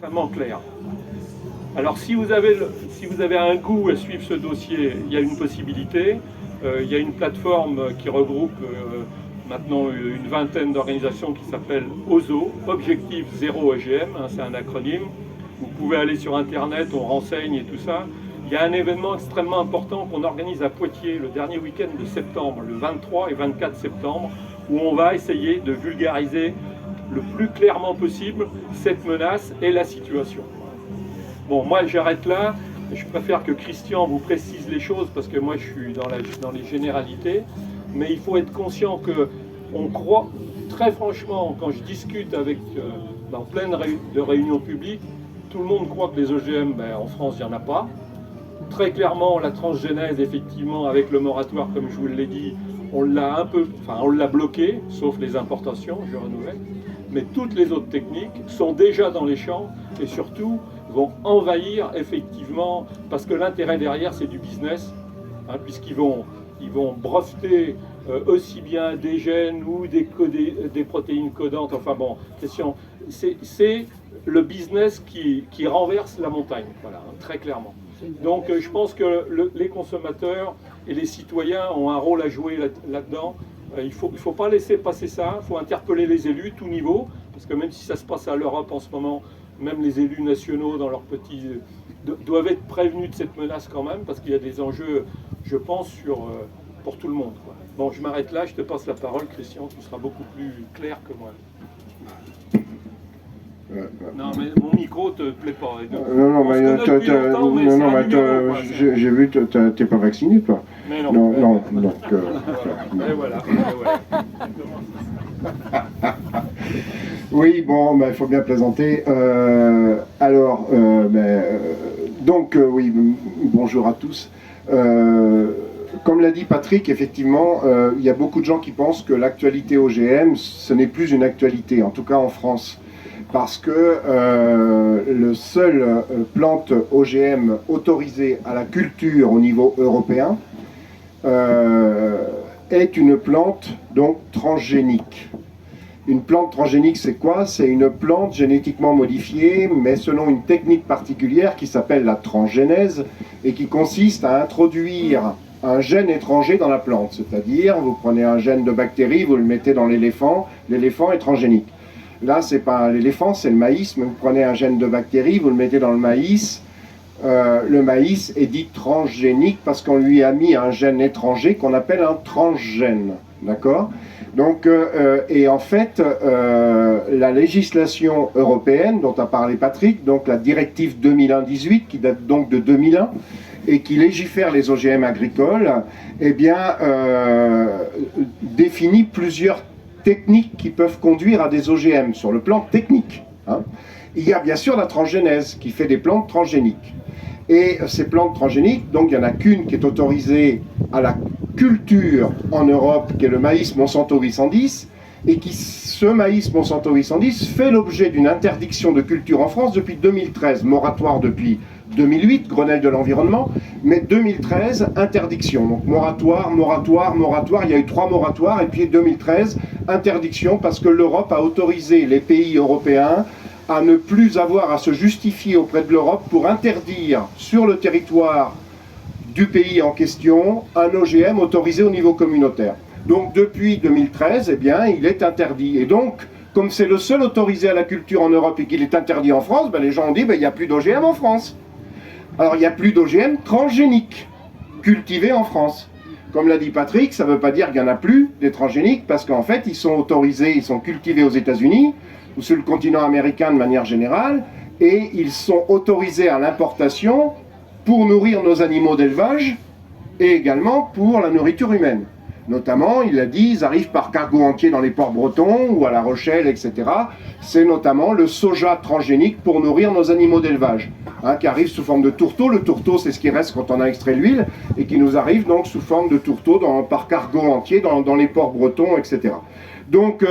extrêmement clair. Alors si vous avez un goût à suivre ce dossier, il y a une possibilité. Il y a une plateforme qui regroupe maintenant une vingtaine d'organisations qui s'appelle OZO, Objectif Zéro OGM, hein, c'est un acronyme. Vous pouvez aller sur Internet, on renseigne et tout ça. Il y a un événement extrêmement important qu'on organise à Poitiers le dernier week-end de septembre, le 23 et 24 septembre, où on va essayer de vulgariser le plus clairement possible cette menace et la situation. Bon, moi j'arrête là. Je préfère que Christian vous précise les choses parce que moi je suis dans les généralités. Mais il faut être conscient qu'on croit, très franchement, quand je discute dans plein de réunions publiques, tout le monde croit que les OGM, en France, il n'y en a pas. Très clairement, la transgénèse, effectivement, avec le moratoire, comme je vous l'ai dit, on l'a bloqué, sauf les importations, je renouvelle. Mais toutes les autres techniques sont déjà dans les champs et surtout vont envahir, effectivement, parce que l'intérêt derrière, c'est du business, hein, puisqu'ils vont breveter aussi bien des gènes ou des protéines codantes. Enfin bon, c'est le business qui renverse la montagne, voilà, hein, très clairement. Donc je pense que les consommateurs et les citoyens ont un rôle à jouer là-dedans. Il faut pas laisser passer ça, il faut interpeller les élus, tout niveau, parce que même si ça se passe à l'Europe en ce moment, même les élus nationaux dans leurs petits doivent être prévenus de cette menace quand même, parce qu'il y a des enjeux, je pense, pour tout le monde, quoi. Bon, je m'arrête là, je te passe la parole, Christian, tu seras beaucoup plus clair que moi. Non, mais mon micro te plaît pas. Non, mais j'ai vu, t'es pas vacciné, toi. Mais non. Non, donc... Et voilà. Oui, bon, il faut bien plaisanter. Oui, bonjour à tous. Comme l'a dit Patrick, effectivement, il y a beaucoup de gens qui pensent que l'actualité OGM, ce n'est plus une actualité, en tout cas en France. Parce que le seul plante OGM autorisée à la culture au niveau européen est une plante donc transgénique. Une plante transgénique, c'est quoi? C'est une plante génétiquement modifiée, mais selon une technique particulière qui s'appelle la transgénèse et qui consiste à introduire un gène étranger dans la plante. C'est-à-dire, vous prenez un gène de bactérie, vous le mettez dans l'éléphant est transgénique. Là, c'est pas l'éléphant, c'est le maïs, mais vous prenez un gène de bactérie, vous le mettez dans le maïs est dit transgénique parce qu'on lui a mis un gène étranger qu'on appelle un transgène. D'accord? Donc, et en fait, la législation européenne dont a parlé Patrick, donc la directive 2001-18, qui date donc de 2001, et qui légifère les OGM agricoles, définit plusieurs techniques qui peuvent conduire à des OGM sur le plan technique. Hein. Il y a bien sûr la transgénèse qui fait des plantes transgéniques. Et ces plantes transgéniques, donc il n'y en a qu'une qui est autorisée à la culture en Europe, qui est le maïs Monsanto 810, et ce maïs Monsanto 810 fait l'objet d'une interdiction de culture en France depuis 2013, moratoire depuis 2008, Grenelle de l'environnement, mais 2013, interdiction. Donc moratoire, il y a eu 3 moratoires, et puis 2013, interdiction, parce que l'Europe a autorisé les pays européens à ne plus avoir à se justifier auprès de l'Europe pour interdire sur le territoire du pays en question un OGM autorisé au niveau communautaire. Donc depuis 2013, il est interdit. Et donc, comme c'est le seul autorisé à la culture en Europe et qu'il est interdit en France, les gens ont dit il n'y a plus d'OGM en France. Alors il n'y a plus d'OGM transgéniques cultivés en France. Comme l'a dit Patrick, ça ne veut pas dire qu'il n'y en a plus des transgéniques, parce qu'en fait ils sont autorisés, ils sont cultivés aux États-Unis ou sur le continent américain de manière générale, et ils sont autorisés à l'importation pour nourrir nos animaux d'élevage et également pour la nourriture humaine. Notamment, il l'a dit, ils arrivent par cargo entier dans les ports bretons ou à La Rochelle, etc. C'est notamment le soja transgénique pour nourrir nos animaux d'élevage, qui arrive sous forme de tourteau. Le tourteau, c'est ce qui reste quand on a extrait l'huile, et qui nous arrive donc sous forme de tourteau par cargo entier dans les ports bretons, etc. Donc,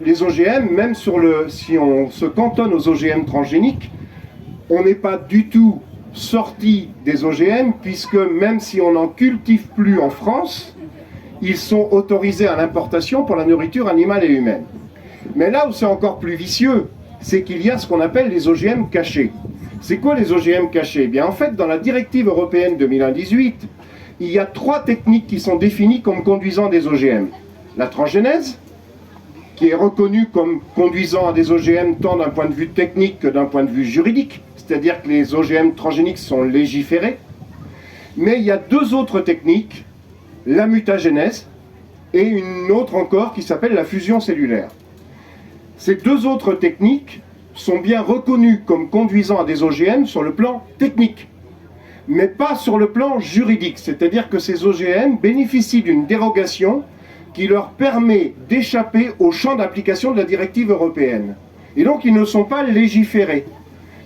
les OGM, même si on se cantonne aux OGM transgéniques, on n'est pas du tout sorti des OGM, puisque même si on n'en cultive plus en France, ils sont autorisés à l'importation pour la nourriture animale et humaine. Mais là où c'est encore plus vicieux, c'est qu'il y a ce qu'on appelle les OGM cachés. C'est quoi les OGM cachés? Eh bien, en fait, dans la directive européenne 2018, il y a 3 techniques qui sont définies comme conduisant à des OGM. La transgénèse, qui est reconnue comme conduisant à des OGM tant d'un point de vue technique que d'un point de vue juridique, c'est-à-dire que les OGM transgéniques sont légiférés. Mais il y a 2 autres techniques, la mutagénèse et une autre encore qui s'appelle la fusion cellulaire. Ces 2 autres techniques sont bien reconnues comme conduisant à des OGM sur le plan technique, mais pas sur le plan juridique, c'est-à-dire que ces OGM bénéficient d'une dérogation qui leur permet d'échapper au champ d'application de la directive européenne. Et donc ils ne sont pas légiférés.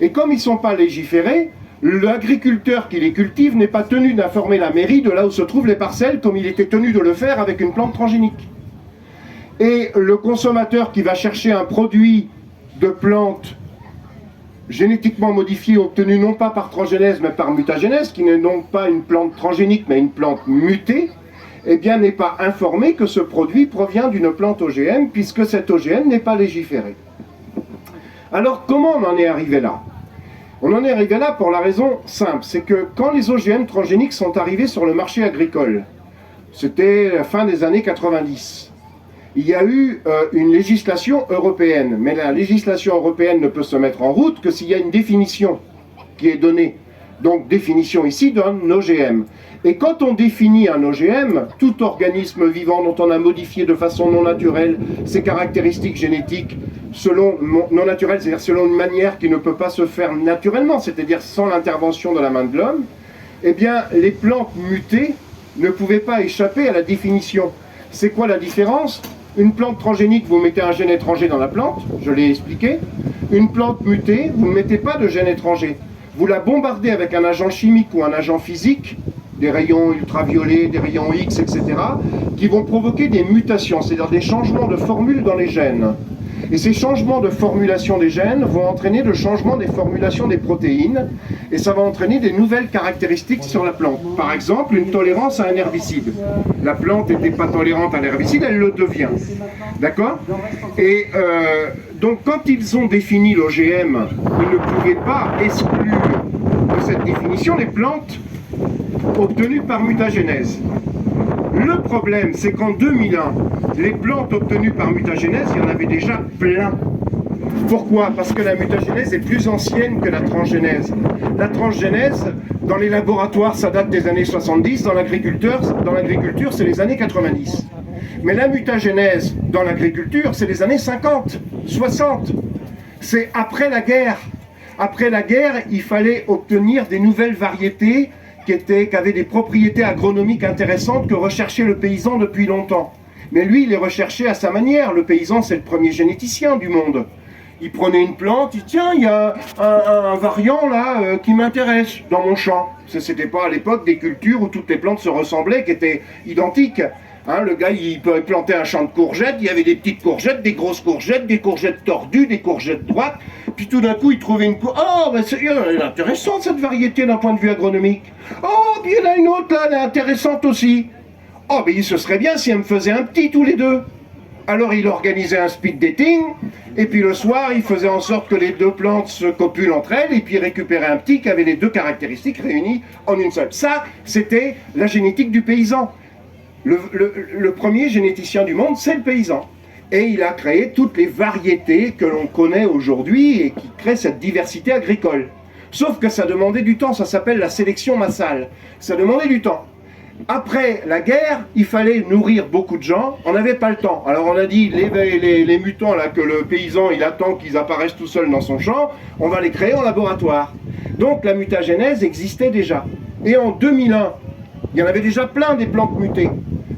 Et comme ils ne sont pas légiférés, l'agriculteur qui les cultive n'est pas tenu d'informer la mairie de là où se trouvent les parcelles comme il était tenu de le faire avec une plante transgénique. Et le consommateur qui va chercher un produit de plante génétiquement modifiée obtenu non pas par transgénèse mais par mutagénèse, qui n'est donc pas une plante transgénique mais une plante mutée, eh bien n'est pas informé que ce produit provient d'une plante OGM puisque cet OGM n'est pas légiféré. Alors comment on en est arrivé là? On en est arrivé là pour la raison simple, c'est que quand les OGM transgéniques sont arrivés sur le marché agricole, c'était la fin des années 90, il y a eu une législation européenne, mais la législation européenne ne peut se mettre en route que s'il y a une définition qui est donnée. Donc définition ici d'un OGM. Et quand on définit un OGM, tout organisme vivant dont on a modifié de façon non naturelle ses caractéristiques génétiques, selon non naturelles, c'est-à-dire selon une manière qui ne peut pas se faire naturellement, c'est-à-dire sans l'intervention de la main de l'homme, eh bien les plantes mutées ne pouvaient pas échapper à la définition. C'est quoi la différence? Une plante transgénique, vous mettez un gène étranger dans la plante, je l'ai expliqué. Une plante mutée, vous ne mettez pas de gène étranger. Vous la bombardez avec un agent chimique ou un agent physique, des rayons ultraviolets, des rayons X, etc., qui vont provoquer des mutations, c'est-à-dire des changements de formule dans les gènes. Et ces changements de formulation des gènes vont entraîner le changement des formulations des protéines, et ça va entraîner des nouvelles caractéristiques sur la plante. Par exemple, une tolérance à un herbicide. La plante n'était pas tolérante à l'herbicide, elle le devient. D'accord? Et donc quand ils ont défini l'OGM, ils ne pouvaient pas exclure de cette définition les plantes obtenues par mutagénèse. Le problème, c'est qu'en 2001, les plantes obtenues par mutagénèse, il y en avait déjà plein. Pourquoi? Parce que la mutagénèse est plus ancienne que la transgénèse. La transgénèse, dans les laboratoires, ça date des années 70, dans l'agriculture, c'est les années 90. Mais la mutagénèse, dans l'agriculture, c'est les années 50, 60. C'est après la guerre. Après la guerre, il fallait obtenir des nouvelles variétés qui avaient des propriétés agronomiques intéressantes que recherchait le paysan depuis longtemps. Mais lui, il les recherchait à sa manière. Le paysan, c'est le premier généticien du monde. Il prenait une plante, il dit tiens, il y a un variant là qui m'intéresse dans mon champ. C'était pas à l'époque des cultures où toutes les plantes se ressemblaient, qui étaient identiques. Hein, le gars, il plantait un champ de courgettes, il y avait des petites courgettes, des grosses courgettes, des courgettes tordues, des courgettes droites. Puis tout d'un coup, il trouvait une courgette. Oh, mais c'est intéressant cette variété d'un point de vue agronomique. Oh, puis il y en a une autre là, elle est intéressante aussi. Oh, mais ce serait bien si elle me faisait un petit tous les deux. Alors il organisait un speed dating, et puis le soir, il faisait en sorte que les 2 plantes se copulent entre elles, et puis il récupérait un petit qui avait les 2 caractéristiques réunies en une seule. Ça, c'était la génétique du paysan. Le premier généticien du monde, c'est le paysan. Et il a créé toutes les variétés que l'on connaît aujourd'hui et qui créent cette diversité agricole. Sauf que ça demandait du temps, ça s'appelle la sélection massale. Ça demandait du temps. Après la guerre, il fallait nourrir beaucoup de gens, on n'avait pas le temps. Alors on a dit, les mutants là, que le paysan il attend qu'ils apparaissent tout seuls dans son champ, on va les créer en laboratoire. Donc la mutagénèse existait déjà. Et en 2001, il y en avait déjà plein des plantes mutées.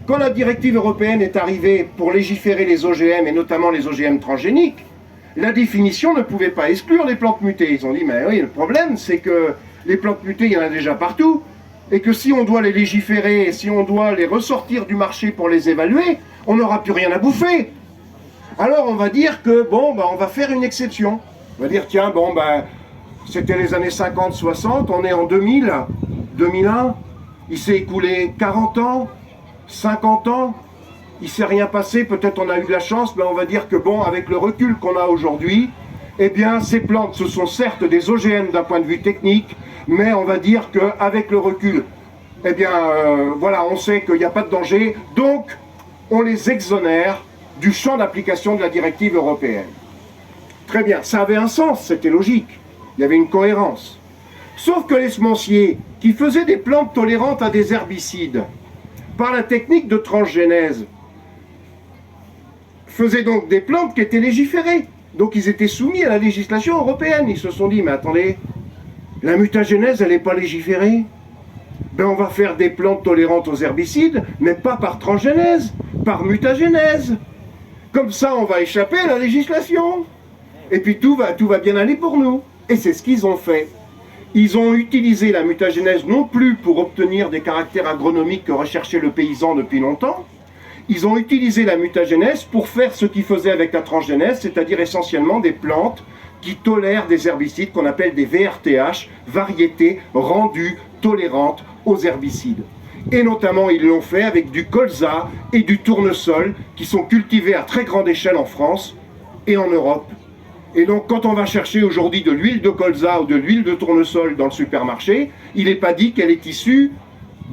Quand la directive européenne est arrivée pour légiférer les OGM, et notamment les OGM transgéniques, la définition ne pouvait pas exclure les plantes mutées. Ils ont dit, mais oui, le problème, c'est que les plantes mutées, il y en a déjà partout, et que si on doit les légiférer, si on doit les ressortir du marché pour les évaluer, on n'aura plus rien à bouffer. Alors on va dire que, bon, on va faire une exception. On va dire, tiens, c'était les années 50, 60, on est en 2000, 2001, il s'est écoulé 40 ans, 50 ans, il ne s'est rien passé, peut-être on a eu de la chance, mais on va dire que avec le recul qu'on a aujourd'hui, eh bien ces plantes, ce sont certes des OGM d'un point de vue technique, mais on va dire qu'avec le recul, eh bien voilà, on sait qu'il n'y a pas de danger, donc on les exonère du champ d'application de la directive européenne. Très bien, ça avait un sens, c'était logique, il y avait une cohérence. Sauf que les semenciers, qui faisaient des plantes tolérantes à des herbicides, par la technique de transgénèse, faisaient donc des plantes qui étaient légiférées. Donc ils étaient soumis à la législation européenne. Ils se sont dit, mais attendez, la mutagénèse, elle n'est pas légiférée. Ben on va faire des plantes tolérantes aux herbicides, mais pas par transgénèse, par mutagénèse. Comme ça, on va échapper à la législation. Et puis tout va bien aller pour nous. Et c'est ce qu'ils ont fait. Ils ont utilisé la mutagénèse non plus pour obtenir des caractères agronomiques que recherchait le paysan depuis longtemps. Ils ont utilisé la mutagénèse pour faire ce qu'ils faisaient avec la transgénèse, c'est-à-dire essentiellement des plantes qui tolèrent des herbicides qu'on appelle des VRTH, variétés rendues tolérantes aux herbicides. Et notamment, ils l'ont fait avec du colza et du tournesol qui sont cultivés à très grande échelle en France et en Europe. Et donc, quand on va chercher aujourd'hui de l'huile de colza ou de l'huile de tournesol dans le supermarché, il n'est pas dit qu'elle est issue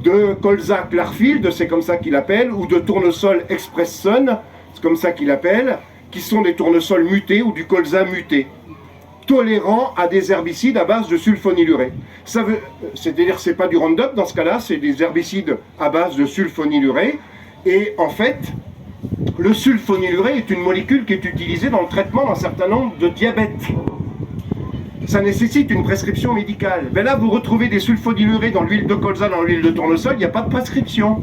de colza Clarfield, c'est comme ça qu'il l'appelle, ou de tournesol Express Sun, c'est comme ça qu'il l'appelle, qui sont des tournesols mutés ou du colza muté, tolérants à des herbicides à base de sulfonylurée. C'est-à-dire que ce n'est pas du Roundup dans ce cas-là, c'est des herbicides à base de sulfonylurée. Et en fait, le sulfonylurée est une molécule qui est utilisée dans le traitement d'un certain nombre de diabètes. Ça nécessite une prescription médicale. Ben là, vous retrouvez des sulfonylurées dans l'huile de colza, dans l'huile de tournesol, il n'y a pas de prescription.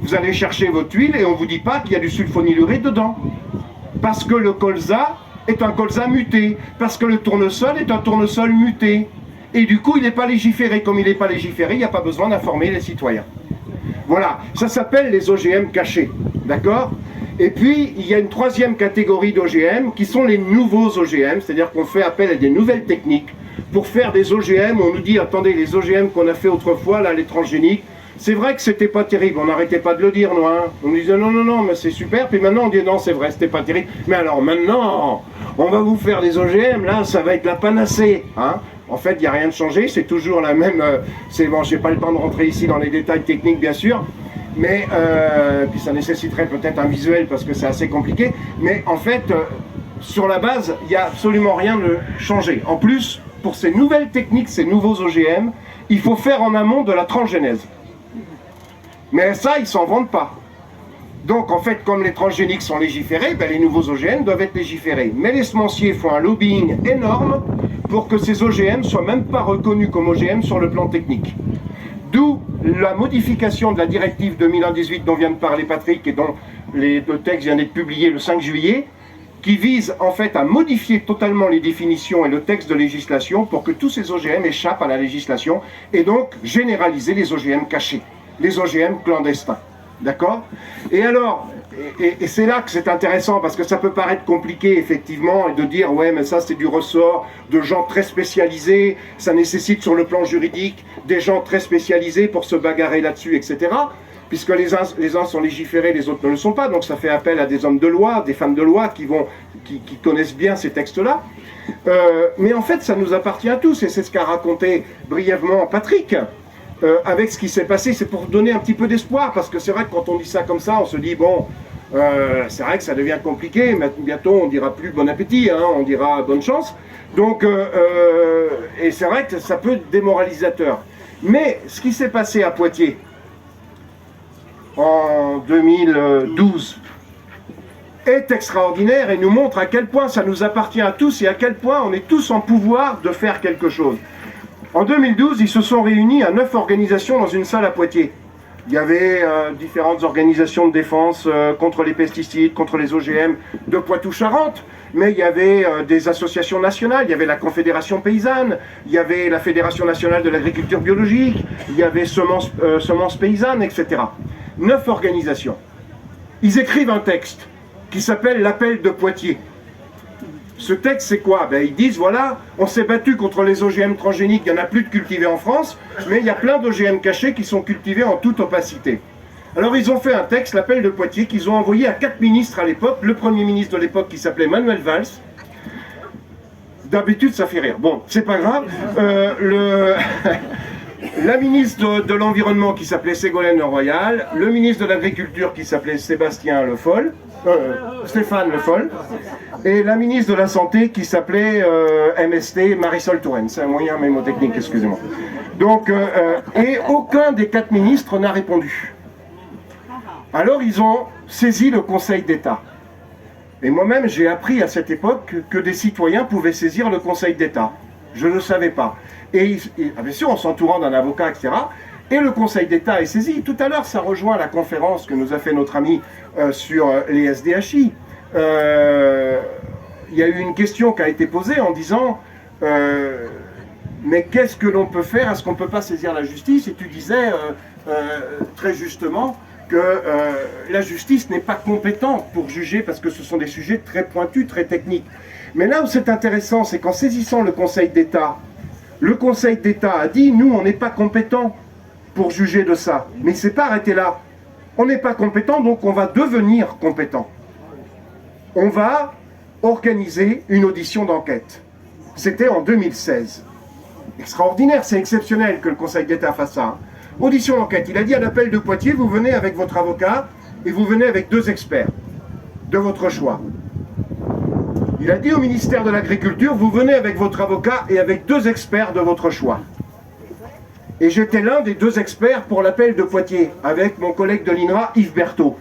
Vous allez chercher votre huile et on ne vous dit pas qu'il y a du sulfonylurée dedans. Parce que le colza est un colza muté. Parce que le tournesol est un tournesol muté. Et du coup, il n'est pas légiféré. Comme il n'est pas légiféré, il n'y a pas besoin d'informer les citoyens. Voilà, ça s'appelle les OGM cachés. D'accord ? Et puis, il y a une troisième catégorie d'OGM qui sont les nouveaux OGM, c'est-à-dire qu'on fait appel à des nouvelles techniques pour faire des OGM. On nous dit, attendez, les OGM qu'on a fait autrefois, là, les transgéniques, c'est vrai que c'était pas terrible, on n'arrêtait pas de le dire, nous, hein. On nous disait, non, mais c'est super, puis maintenant on dit, non, c'est vrai, c'était pas terrible. Mais alors maintenant, on va vous faire des OGM, là, ça va être la panacée, hein. En fait, il n'y a rien de changé, c'est toujours la même... c'est bon, j'ai pas le temps de rentrer ici dans les détails techniques, bien sûr, mais puis ça nécessiterait peut-être un visuel parce que c'est assez compliqué. Mais en fait, sur la base, il n'y a absolument rien de changé. En plus, pour ces nouvelles techniques, ces nouveaux OGM, il faut faire en amont de la transgénèse. Mais ça, ils s'en vendent pas. Donc en fait, comme les transgéniques sont légiférés, ben, les nouveaux OGM doivent être légiférés. Mais les semenciers font un lobbying énorme pour que ces OGM soient même pas reconnus comme OGM sur le plan technique. D'où la modification de la directive 2001-18 dont vient de parler Patrick et dont le texte vient d'être publié le 5 juillet, qui vise en fait à modifier totalement les définitions et le texte de législation pour que tous ces OGM échappent à la législation et donc généraliser les OGM cachés, les OGM clandestins. D'accord ? Et alors, et c'est là que c'est intéressant parce que ça peut paraître compliqué effectivement et de dire ouais mais ça c'est du ressort de gens très spécialisés, ça nécessite sur le plan juridique des gens très spécialisés pour se bagarrer là-dessus, etc. Puisque les uns sont légiférés, les autres ne le sont pas, donc ça fait appel à des hommes de loi, des femmes de loi qui connaissent bien ces textes-là. Mais en fait ça nous appartient à tous et c'est ce qu'a raconté brièvement Patrick. Avec ce qui s'est passé, c'est pour donner un petit peu d'espoir, parce que c'est vrai que quand on dit ça comme ça, on se dit, bon, c'est vrai que ça devient compliqué, mais bientôt on dira plus bon appétit, hein, on dira bonne chance. Donc, et c'est vrai que ça peut être démoralisateur. Mais ce qui s'est passé à Poitiers en 2012 est extraordinaire et nous montre à quel point ça nous appartient à tous et à quel point on est tous en pouvoir de faire quelque chose. En 2012, ils se sont réunis à 9 organisations dans une salle à Poitiers. Il y avait différentes organisations de défense contre les pesticides, contre les OGM de Poitou-Charentes, mais il y avait des associations nationales, il y avait la Confédération paysanne, il y avait la Fédération nationale de l'agriculture biologique, il y avait Semences paysannes, etc. 9 organisations. Ils écrivent un texte qui s'appelle l'Appel de Poitiers. Ce texte, c'est quoi? Ben, ils disent, voilà, on s'est battu contre les OGM transgéniques, il n'y en a plus de cultivés en France, mais il y a plein d'OGM cachés qui sont cultivés en toute opacité. Alors ils ont fait un texte, l'appel de Poitiers, qu'ils ont envoyé à 4 ministres à l'époque, le premier ministre de l'époque qui s'appelait Manuel Valls, D'habitude, ça fait rire. Bon, c'est pas grave. La ministre de l'Environnement qui s'appelait Ségolène Royal, le ministre de l'Agriculture qui s'appelait Stéphane Le Foll, et la ministre de la Santé qui s'appelait MST Marisol Touraine. C'est un moyen mémotechnique, excusez-moi. Donc, et aucun des 4 ministres n'a répondu. Alors ils ont saisi le Conseil d'État. Et moi-même, j'ai appris à cette époque que des citoyens pouvaient saisir le Conseil d'État. Je ne le savais pas. Et bien sûr, en s'entourant d'un avocat, etc. Et le Conseil d'État est saisi. Tout à l'heure, ça rejoint la conférence que nous a fait notre ami sur les SDHI. Il y a eu une question qui a été posée en disant mais qu'est-ce que l'on peut faire? Est-ce qu'on ne peut pas saisir la justice? Et tu disais très justement que la justice n'est pas compétente pour juger parce que ce sont des sujets très pointus, très techniques. Mais là où c'est intéressant, c'est qu'en saisissant le Conseil d'État a dit, nous, on n'est pas compétents pour juger de ça. Mais il ne s'est pas arrêté là. On n'est pas compétent, donc on va devenir compétent. On va organiser une audition d'enquête. C'était en 2016. Extraordinaire, c'est exceptionnel que le Conseil d'État fasse ça. Hein. Audition d'enquête. Il a dit à l'appel de Poitiers, vous venez avec votre avocat et vous venez avec 2 experts de votre choix. Il a dit au ministère de l'Agriculture, vous venez avec votre avocat et avec 2 experts de votre choix. Et j'étais l'un des 2 experts pour l'appel de Poitiers, avec mon collègue de l'INRA, Yves Berthaud.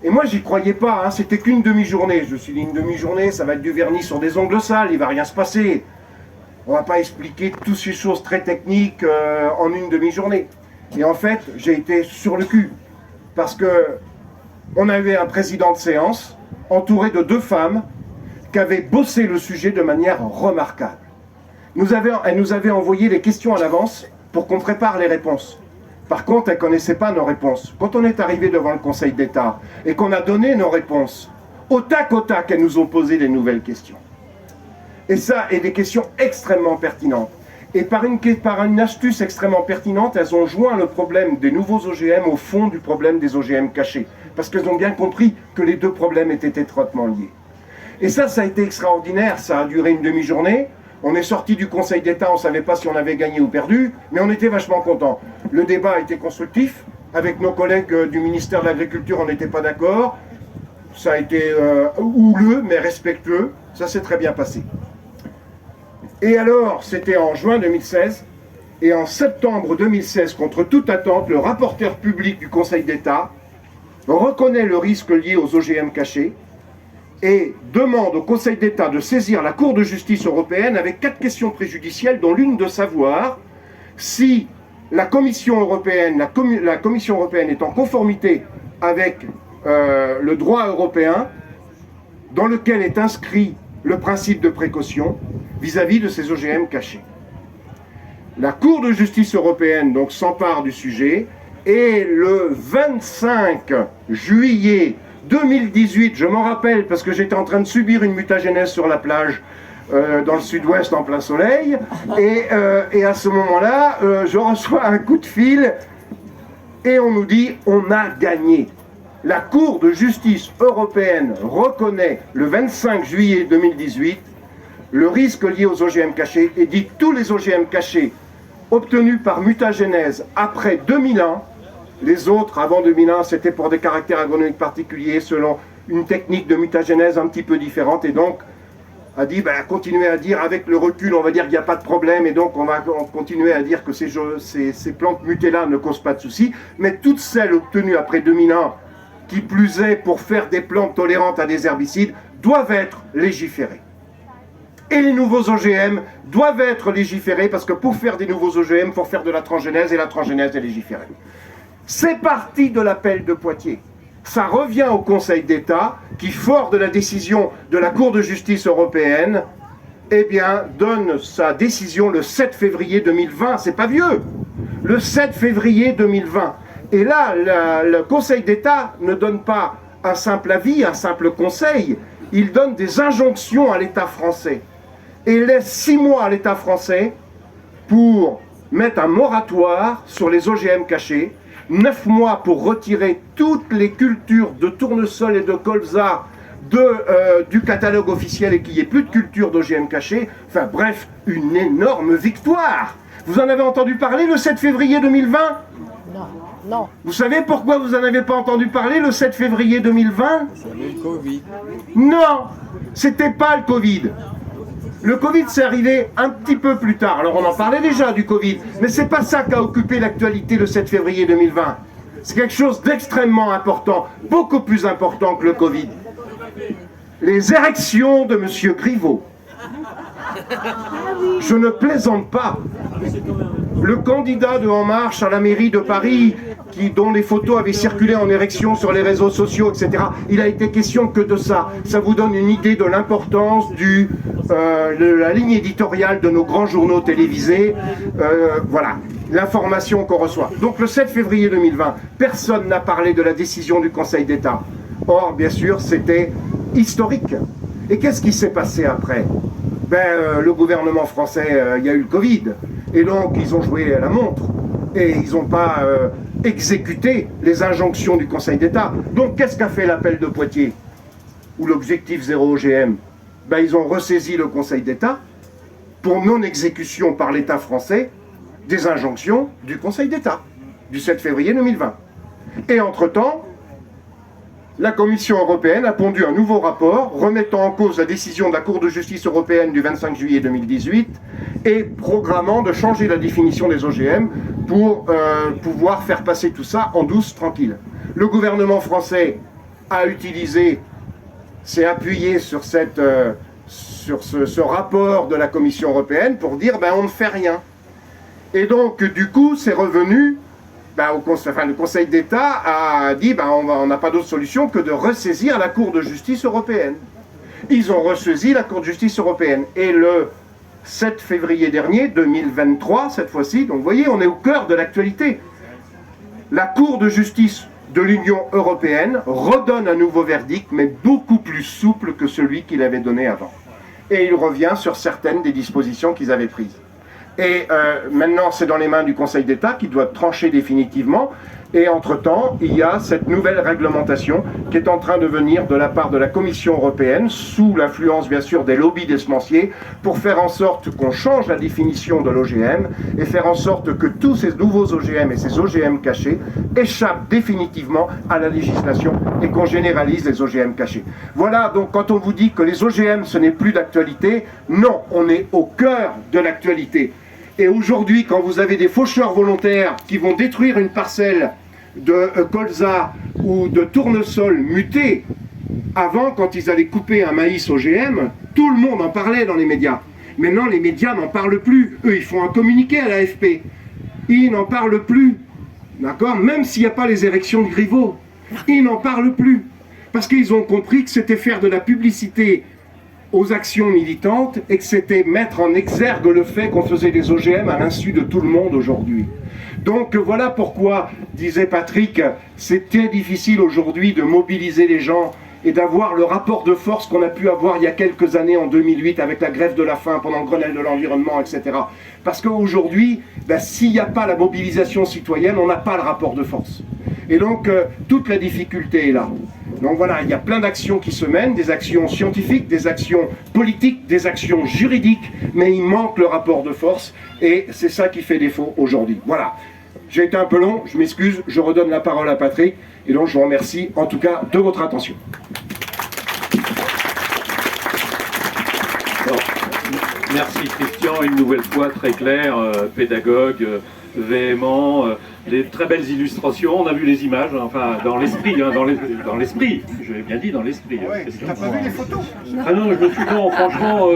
Et moi, j'y croyais pas, hein, c'était qu'une demi-journée. Je me suis dit, une demi-journée, ça va être du vernis sur des ongles sales, il va rien se passer. On va pas expliquer toutes ces choses très techniques en une demi-journée. Et en fait, j'ai été sur le cul. Parce que on avait un président de séance, entouré de 2 femmes, qui avaient bossé le sujet de manière remarquable. Elle nous avait envoyé les questions à l'avance pour qu'on prépare les réponses. Par contre, elle ne connaissait pas nos réponses. Quand on est arrivé devant le Conseil d'État et qu'on a donné nos réponses, au tac, elles nous ont posé des nouvelles questions. Et ça, et des questions extrêmement pertinentes. Et par une astuce extrêmement pertinente, elles ont joint le problème des nouveaux OGM au fond du problème des OGM cachés. Parce qu'elles ont bien compris que les 2 problèmes étaient étroitement liés. Et ça a été extraordinaire, ça a duré une demi-journée. On est sorti du Conseil d'État, on ne savait pas si on avait gagné ou perdu, mais on était vachement contents. Le débat a été constructif, avec nos collègues du ministère de l'Agriculture, on n'était pas d'accord. Ça a été houleux, mais respectueux, ça s'est très bien passé. Et alors, c'était en juin 2016, et en septembre 2016, contre toute attente, le rapporteur public du Conseil d'État reconnaît le risque lié aux OGM cachés, et demande au Conseil d'État de saisir la Cour de justice européenne avec 4 questions préjudicielles, dont l'une de savoir si la Commission européenne, la Commission européenne est en conformité avec le droit européen, dans lequel est inscrit le principe de précaution vis-à-vis de ces OGM cachés. La Cour de justice européenne donc s'empare du sujet, et le 25 juillet 2018, je m'en rappelle parce que j'étais en train de subir une mutagénèse sur la plage dans le sud-ouest en plein soleil, et à ce moment-là, je reçois un coup de fil et on nous dit on a gagné. La Cour de justice européenne reconnaît le 25 juillet 2018 le risque lié aux OGM cachés et dit tous les OGM cachés obtenus par mutagénèse après 2001. Les autres, avant 2001, c'était pour des caractères agronomiques particuliers, selon une technique de mutagénèse un petit peu différente, et donc a dit, continuez à dire, avec le recul, on va dire qu'il n'y a pas de problème, et donc on va continuer à dire que ces plantes mutées-là ne causent pas de soucis, mais toutes celles obtenues après 2001, qui plus est pour faire des plantes tolérantes à des herbicides, doivent être légiférées. Et les nouveaux OGM doivent être légiférés, parce que pour faire des nouveaux OGM, il faut faire de la transgénèse, et la transgénèse est légiférée. C'est parti de l'appel de Poitiers. Ça revient au Conseil d'État qui, fort de la décision de la Cour de justice européenne, donne sa décision le 7 février 2020. C'est pas vieux. Le 7 février 2020. Et là, le Conseil d'État ne donne pas un simple avis, un simple conseil. Il donne des injonctions à l'État français. Et laisse 6 mois à l'État français pour mettre un moratoire sur les OGM cachés, 9 mois pour retirer toutes les cultures de tournesol et de colza du catalogue officiel et qu'il n'y ait plus de culture d'OGM cachés. Enfin bref, une énorme victoire. Vous en avez entendu parler le 7 février 2020 ? Non, non. Vous savez pourquoi vous n'en avez pas entendu parler le 7 février 2020 ? C'est le Covid. Non, c'était pas le Covid. Le Covid, c'est arrivé un petit peu plus tard. Alors on en parlait déjà du Covid, mais c'est pas ça qui a occupé l'actualité le 7 février 2020. C'est quelque chose d'extrêmement important, beaucoup plus important que le Covid. Les érections de M. Griveaux. Je ne plaisante pas. Le candidat de En Marche à la mairie de Paris, dont les photos avaient circulé en érection sur les réseaux sociaux, etc., il a été question que de ça. Ça vous donne une idée de l'importance de la ligne éditoriale de nos grands journaux télévisés. Voilà, l'information qu'on reçoit. Donc le 7 février 2020, personne n'a parlé de la décision du Conseil d'État. Or, bien sûr, c'était historique. Et qu'est-ce qui s'est passé après ? Le gouvernement français, il y a eu le Covid, et donc ils ont joué à la montre, et ils n'ont pas exécuté les injonctions du Conseil d'État. Donc qu'est-ce qu'a fait l'appel de Poitiers, ou l'objectif zéro OGM ? Ils ont ressaisi le Conseil d'État pour non-exécution par l'État français des injonctions du Conseil d'État, du 7 février 2020. Et entre-temps, la Commission européenne a pondu un nouveau rapport remettant en cause la décision de la Cour de justice européenne du 25 juillet 2018 et programmant de changer la définition des OGM pour pouvoir faire passer tout ça en douce, tranquille. Le gouvernement français s'est appuyé sur ce rapport de la Commission européenne pour dire on ne fait rien. Et donc du coup c'est revenu. Le Conseil d'État a dit on n'a pas d'autre solution que de ressaisir la Cour de justice européenne. Ils ont ressaisi la Cour de justice européenne. Et le 7 février dernier, 2023, cette fois-ci, donc vous voyez, on est au cœur de l'actualité. La Cour de justice de l'Union européenne redonne un nouveau verdict, mais beaucoup plus souple que celui qu'il avait donné avant. Et il revient sur certaines des dispositions qu'ils avaient prises. Et maintenant, c'est dans les mains du Conseil d'État qui doit trancher définitivement. Et entre-temps, il y a cette nouvelle réglementation qui est en train de venir de la part de la Commission européenne, sous l'influence bien sûr des lobbies des semenciers, pour faire en sorte qu'on change la définition de l'OGM et faire en sorte que tous ces nouveaux OGM et ces OGM cachés échappent définitivement à la législation et qu'on généralise les OGM cachés. Voilà, donc quand on vous dit que les OGM ce n'est plus d'actualité, non, on est au cœur de l'actualité. Et aujourd'hui, quand vous avez des faucheurs volontaires qui vont détruire une parcelle de colza ou de tournesol muté, avant, quand ils allaient couper un maïs OGM, tout le monde en parlait dans les médias. Maintenant, les médias n'en parlent plus. Eux, ils font un communiqué à l'AFP. Ils n'en parlent plus. D'accord ? Même s'il n'y a pas les érections de Griveaux. Ils n'en parlent plus. Parce qu'ils ont compris que c'était faire de la publicité aux actions militantes et que c'était mettre en exergue le fait qu'on faisait des OGM à l'insu de tout le monde aujourd'hui. Donc voilà pourquoi, disait Patrick, c'était difficile aujourd'hui de mobiliser les gens et d'avoir le rapport de force qu'on a pu avoir il y a quelques années en 2008 avec la grève de la faim pendant le Grenelle de l'environnement, etc. Parce qu'aujourd'hui, s'il n'y a pas la mobilisation citoyenne, on n'a pas le rapport de force. Et donc toute la difficulté est là. Donc voilà, il y a plein d'actions qui se mènent, des actions scientifiques, des actions politiques, des actions juridiques, mais il manque le rapport de force et c'est ça qui fait défaut aujourd'hui. Voilà, j'ai été un peu long, je m'excuse, je redonne la parole à Patrick et donc je vous remercie en tout cas de votre attention. Bon, merci Christian, une nouvelle fois très clair, pédagogue, véhément, des très belles illustrations, on a vu les images, enfin dans l'esprit, dans l'esprit, je l'ai bien dit dans l'esprit. Ouais, t'as pas vu les photos? Ah non, je me suis non, franchement,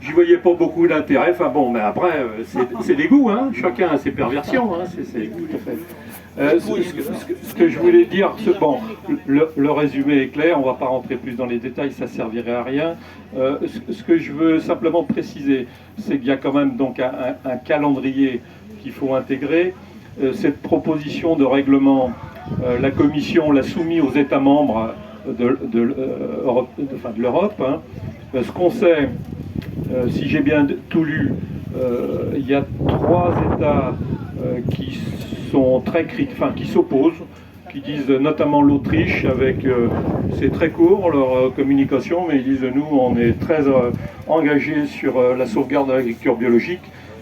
j'y voyais pas beaucoup d'intérêt, enfin bon, mais après, c'est des goûts, hein, chacun a ses perversions, hein, c'est tout à fait. Ce que je voulais dire, bon, le résumé est clair, on ne va pas rentrer plus dans les détails, ça ne servirait à rien. Ce que je veux simplement préciser, c'est qu'il y a quand même donc un calendrier qu'il faut intégrer. Cette proposition de règlement, la Commission l'a soumise aux États membres de l'Europe. Hein. Ce qu'on sait, si j'ai bien tout lu, il y a 3 États qui sont qui s'opposent, qui disent notamment l'Autriche, avec c'est très court leur communication, mais ils disent nous on est très engagés sur la sauvegarde de l'agriculture biologique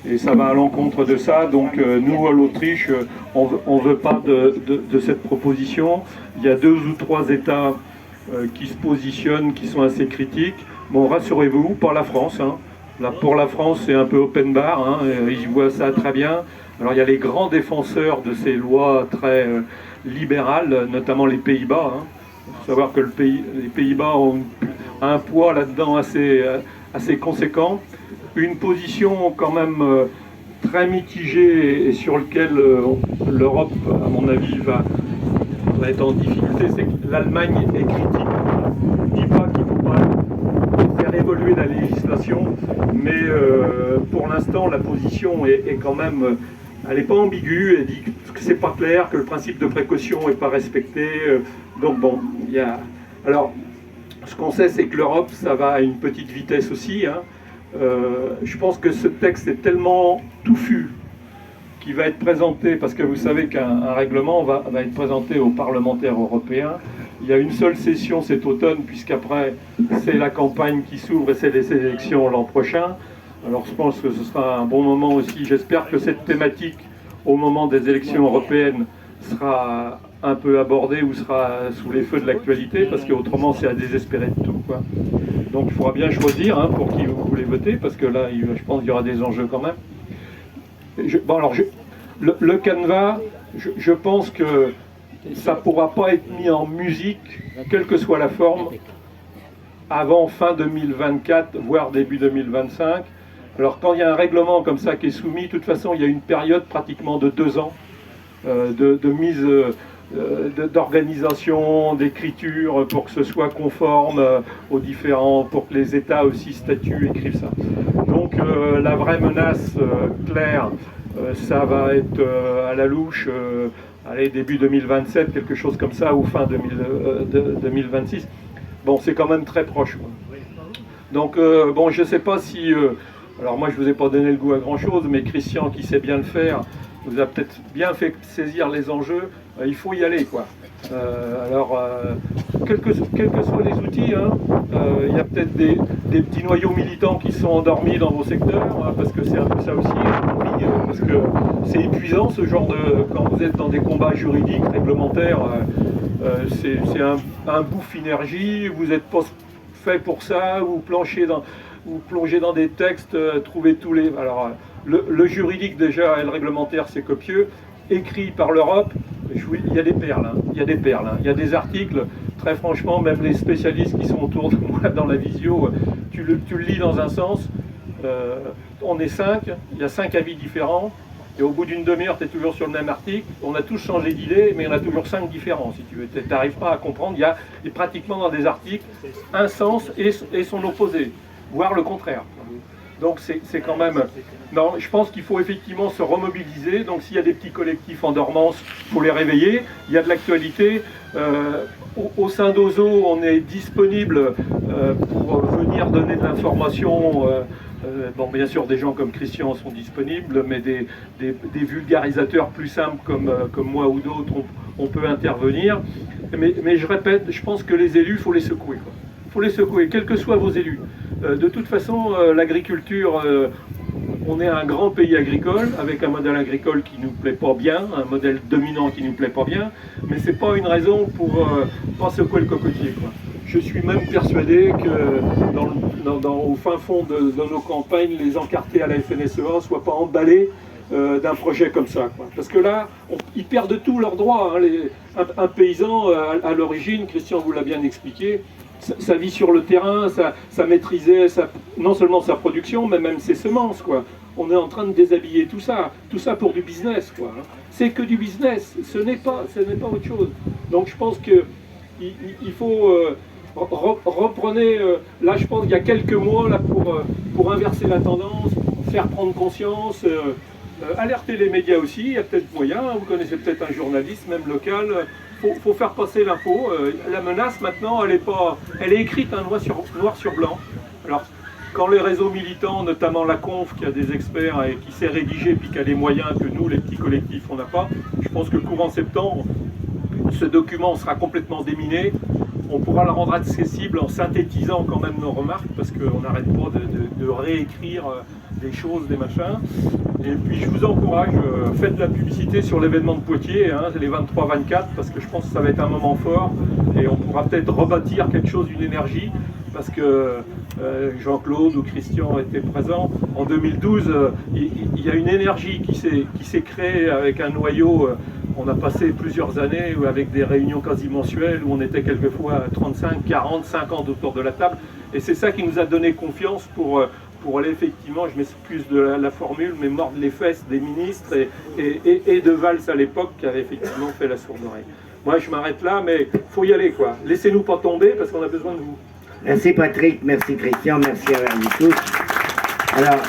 et ça va à l'encontre de ça. Donc nous, l'Autriche, on veut pas de cette proposition. Il y a 2 ou 3 États qui se positionnent, qui sont assez critiques. Bon, rassurez-vous, pas la France. Hein. Là, pour la France, c'est un peu open bar. Hein, ils voient ça très bien. Alors, il y a les grands défenseurs de ces lois très libérales, notamment les Pays-Bas. Hein. Il faut savoir que les Pays-Bas ont un poids là-dedans assez conséquent. Une position quand même très mitigée et sur lequel l'Europe, à mon avis, va être en difficulté, c'est que l'Allemagne est critique. Je ne dis pas qu'il ne faut pas faire évoluer la législation, mais pour l'instant, la position est quand même, elle n'est pas ambiguë, elle dit que c'est pas clair, que le principe de précaution n'est pas respecté. Donc bon, il y a... Alors, ce qu'on sait, c'est que l'Europe, ça va à une petite vitesse aussi. Hein. Je pense que ce texte est tellement touffu qui va être présenté, parce que vous savez qu'un règlement va être présenté aux parlementaires européens. Il y a une seule session cet automne, puisqu'après, c'est la campagne qui s'ouvre et c'est les élections l'an prochain. Alors je pense que ce sera un bon moment aussi. J'espère que cette thématique, au moment des élections européennes, sera un peu abordée ou sera sous les feux de l'actualité, parce qu'autrement, c'est à désespérer de tout, quoi. Donc il faudra bien choisir hein, pour qui vous voulez voter, parce que là, je pense qu'il y aura des enjeux quand même. Le canevas, je pense que ça ne pourra pas être mis en musique, quelle que soit la forme, avant fin 2024, voire début 2025. Alors quand il y a un règlement comme ça qui est soumis, de toute façon, il y a une période pratiquement de 2 ans de mise d'organisation, d'écriture, pour que ce soit conforme aux différents, pour que les États aussi statuent, écrivent ça. Donc la vraie menace claire, ça va être à la louche, allez, début 2027, quelque chose comme ça, ou fin 2026. Bon, c'est quand même très proche, quoi. Donc, bon, je ne sais pas si... alors moi, je ne vous ai pas donné le goût à grand-chose, mais Christian, qui sait bien le faire, vous a peut-être bien fait saisir les enjeux. Il faut y aller, quoi. Quels que soient les outils, hein, il y a peut-être des petits noyaux militants qui sont endormis dans vos secteurs, hein, parce que c'est un peu ça aussi, parce que c'est épuisant ce genre de... Quand vous êtes dans des combats juridiques, réglementaires, c'est un bouffe énergie, vous n'êtes pas fait pour ça, vous plongez dans des textes, trouvez tous les... Alors, le juridique déjà et le réglementaire, c'est copieux. Écrit par l'Europe, il y a des perles, hein. Il y a des perles, hein. Il y a des articles, très franchement, même les spécialistes qui sont autour de moi dans la visio, tu le lis dans un sens, on est 5, il y a 5 avis différents, et au bout d'une demi-heure, tu es toujours sur le même article, on a tous changé d'idée, mais il y en a toujours 5 différents, si tu veux. Tu n'arrives pas à comprendre, il y a pratiquement dans des articles un sens et son opposé, voire le contraire. Donc c'est quand même... Non, je pense qu'il faut effectivement se remobiliser. Donc s'il y a des petits collectifs en dormance, il faut les réveiller. Il y a de l'actualité. Au sein d'Ozo, on est disponible pour venir donner de l'information. Bon, bien sûr, des gens comme Christian sont disponibles, mais des vulgarisateurs plus simples comme moi ou d'autres, on peut intervenir. Mais je répète, je pense que les élus, il faut les secouer, quoi. Il faut les secouer, quels que soient vos élus. De toute façon, l'agriculture, on est un grand pays agricole, avec un modèle agricole qui ne nous plaît pas bien, un modèle dominant qui ne nous plaît pas bien, mais ce n'est pas une raison pour pas secouer le cocotier, quoi. Je suis même persuadé que au fin fond de nos campagnes, les encartés à la FNSEA ne soient pas emballés d'un projet comme ça, quoi. Parce que là, ils perdent tous leurs droits, hein. Un paysan, à l'origine, Christian vous l'a bien expliqué, sa vie sur le terrain, ça maîtrisait non seulement sa production, mais même ses semences, quoi. On est en train de déshabiller tout ça pour du business, quoi. C'est que du business, ce n'est pas autre chose. Donc je pense qu'il faut reprenez, là je pense qu'il y a quelques mois là, pour inverser la tendance, faire prendre conscience, alerter les médias aussi, il y a peut-être moyen, hein, vous connaissez peut-être un journaliste, même local. Faut faire passer l'info. La menace maintenant, elle est écrite noir sur blanc. Alors, quand les réseaux militants, notamment la Conf, qui a des experts et qui sait rédiger, puis qui a les moyens que nous, les petits collectifs, on n'a pas, je pense que courant septembre, ce document sera complètement déminé. On pourra le rendre accessible en synthétisant quand même nos remarques, parce qu'on n'arrête pas de réécrire des choses, des machins. Et puis je vous encourage, faites de la publicité sur l'événement de Poitiers, hein, les 23-24, parce que je pense que ça va être un moment fort, et on pourra peut-être rebâtir quelque chose, une énergie, parce que Jean-Claude ou Christian étaient présents. En 2012, il y a une énergie qui s'est créée avec un noyau. On a passé plusieurs années avec des réunions quasi mensuelles où on était quelquefois 35, 40, 50 autour de la table. Et c'est ça qui nous a donné confiance pour aller effectivement, je m'excuse de la formule, mais mordre les fesses des ministres et de Valls à l'époque qui avait effectivement fait la sourde oreille. Moi je m'arrête là, mais il faut y aller quoi. Laissez-nous pas tomber parce qu'on a besoin de vous. Merci Patrick, merci Christian, merci à vous tous. Alors,